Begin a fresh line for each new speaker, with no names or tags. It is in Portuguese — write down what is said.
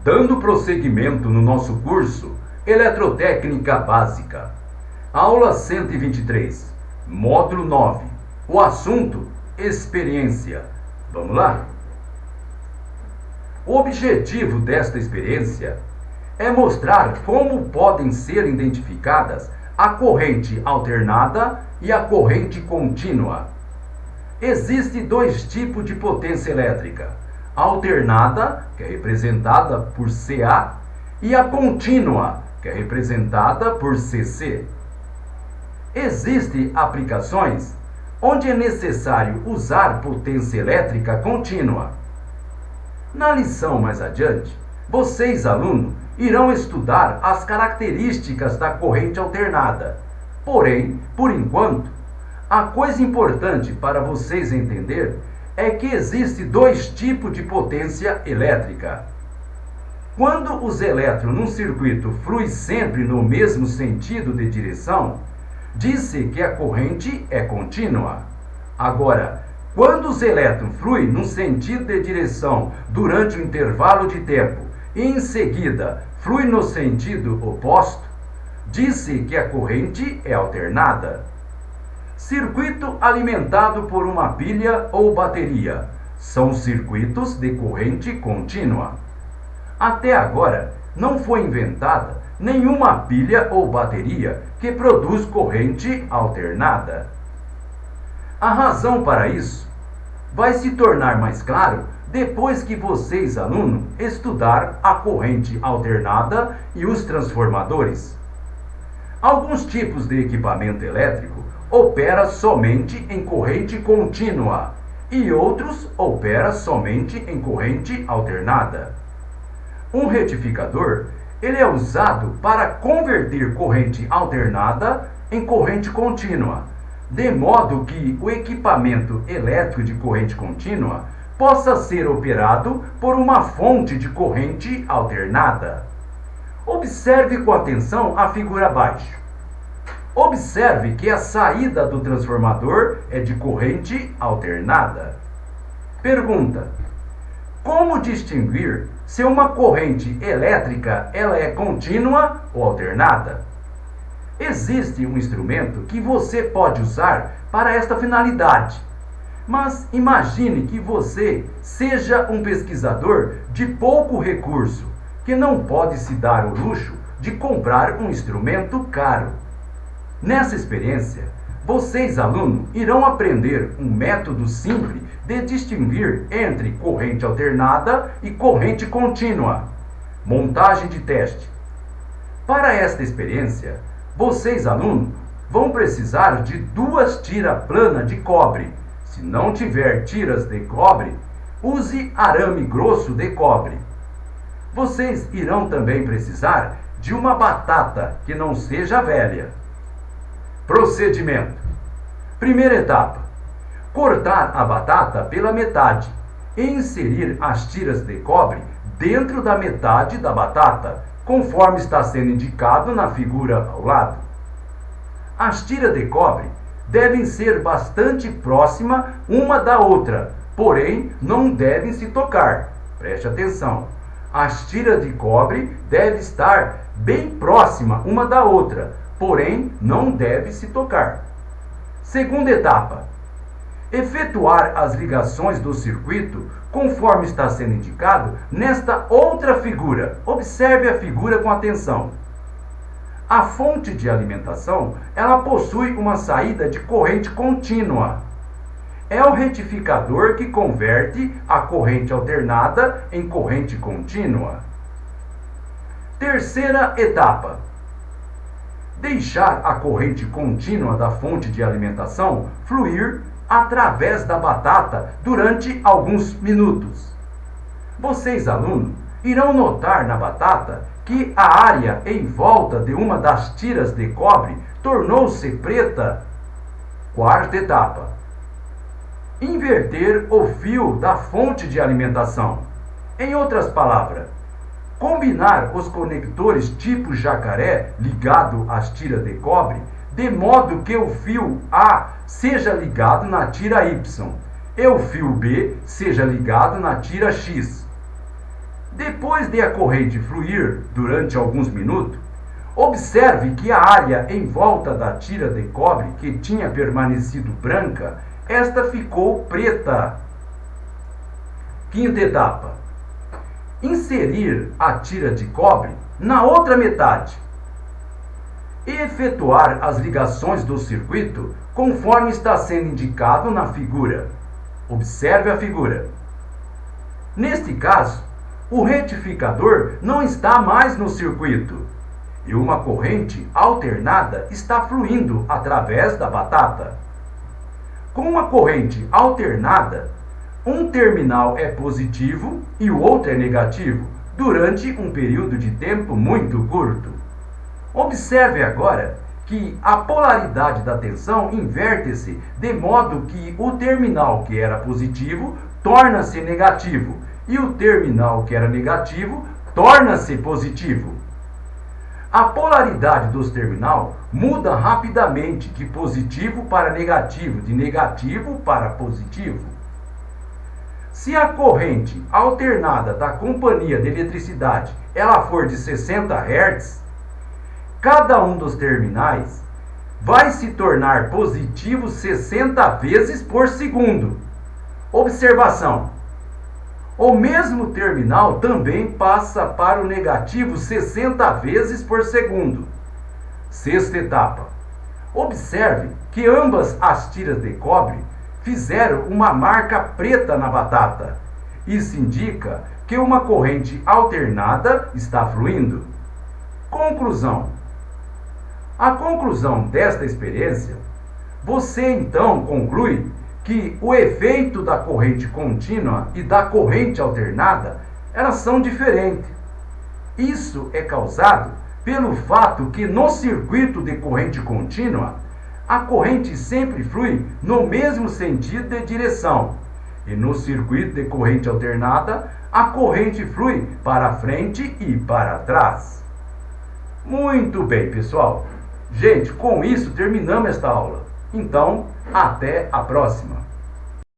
Dando prosseguimento no nosso curso Eletrotécnica Básica. Aula 123, módulo 9. O assunto: experiência. Vamos lá? O objetivo desta experiência é mostrar como podem ser identificadas a corrente alternada e a corrente contínua. Existem dois tipos de potência elétrica: a alternada, que é representada por CA, e a contínua, que é representada por CC. Existem aplicações onde é necessário usar potência elétrica contínua. Na lição mais adiante, vocês, alunos, irão estudar as características da corrente alternada. Porém, por enquanto, a coisa importante para vocês entender é que existem dois tipos de potência elétrica. Quando os elétrons num circuito fluem sempre no mesmo sentido de direção, diz-se que a corrente é contínua. Agora, quando os elétrons fluem num sentido de direção durante um intervalo de tempo e em seguida flui no sentido oposto, diz-se que a corrente é alternada. Circuito alimentado por uma pilha ou bateria são circuitos de corrente contínua. Até agora, não foi inventada nenhuma pilha ou bateria que produz corrente alternada. A razão para isso vai se tornar mais claro depois que vocês, alunos, estudar a corrente alternada e os transformadores. Alguns tipos de equipamento elétrico opera somente em corrente contínua e outros opera somente em corrente alternada. Um retificador, ele é usado para converter corrente alternada em corrente contínua, de modo que o equipamento elétrico de corrente contínua possa ser operado por uma fonte de corrente alternada. Observe com atenção a figura abaixo. Observe que a saída do transformador é de corrente alternada. Pergunta: como distinguir se uma corrente elétrica ela é contínua ou alternada? Existe um instrumento que você pode usar para esta finalidade. Mas imagine que você seja um pesquisador de pouco recurso, que não pode se dar o luxo de comprar um instrumento caro. Nessa experiência, vocês, alunos, irão aprender um método simples de distinguir entre corrente alternada e corrente contínua. Montagem de teste. Para esta experiência, vocês, alunos, vão precisar de 2 tiras planas de cobre. Se não tiver tiras de cobre, use arame grosso de cobre. Vocês irão também precisar de uma batata que não seja velha. Procedimento. Primeira etapa: cortar a batata pela metade e inserir as tiras de cobre dentro da metade da batata, conforme está sendo indicado na figura ao lado. As tiras de cobre devem ser bastante próximas uma da outra, porém não devem se tocar. Preste atenção. As tiras de cobre devem estar bem próximas uma da outra, porém não devem se tocar. Segunda etapa: efetuar as ligações do circuito conforme está sendo indicado nesta outra figura. Observe a figura com atenção. A fonte de alimentação, ela possui uma saída de corrente contínua. É o retificador que converte a corrente alternada em corrente contínua. Terceira etapa: deixar a corrente contínua da fonte de alimentação fluir através da batata durante alguns minutos. Vocês, alunos, irão notar na batata que a área em volta de uma das tiras de cobre tornou-se preta. Quarta etapa: inverter o fio da fonte de alimentação. Em outras palavras, combinar os conectores tipo jacaré ligado às tiras de cobre, de modo que o fio A seja ligado na tira Y e o fio B seja ligado na tira X. Depois de a corrente fluir durante alguns minutos, observe que a área em volta da tira de cobre que tinha permanecido branca, esta ficou preta. Quinta etapa: inserir a tira de cobre na outra metade e efetuar as ligações do circuito conforme está sendo indicado na figura. Observe a figura. Neste caso, o retificador não está mais no circuito e uma corrente alternada está fluindo através da batata. Com uma corrente alternada, um terminal é positivo e o outro é negativo durante um período de tempo muito curto. Observe agora que a polaridade da tensão inverte-se de modo que o terminal que era positivo torna-se negativo e o terminal que era negativo torna-se positivo. A polaridade dos terminais muda rapidamente de positivo para negativo, de negativo para positivo. Se a corrente alternada da companhia de eletricidade ela for de 60 Hz, cada um dos terminais vai se tornar positivo 60 vezes por segundo. Observação: o mesmo terminal também passa para o negativo 60 vezes por segundo. Sexta etapa: observe que ambas as tiras de cobre fizeram uma marca preta na batata. Isso indica que uma corrente alternada está fluindo. Conclusão: a conclusão desta experiência, você então conclui que o efeito da corrente contínua e da corrente alternada, elas são diferentes. Isso é causado pelo fato que no circuito de corrente contínua, a corrente sempre flui no mesmo sentido de direção, e no circuito de corrente alternada, a corrente flui para frente e para trás. Muito bem, pessoal. Gente, com isso terminamos esta aula. Então, até a próxima.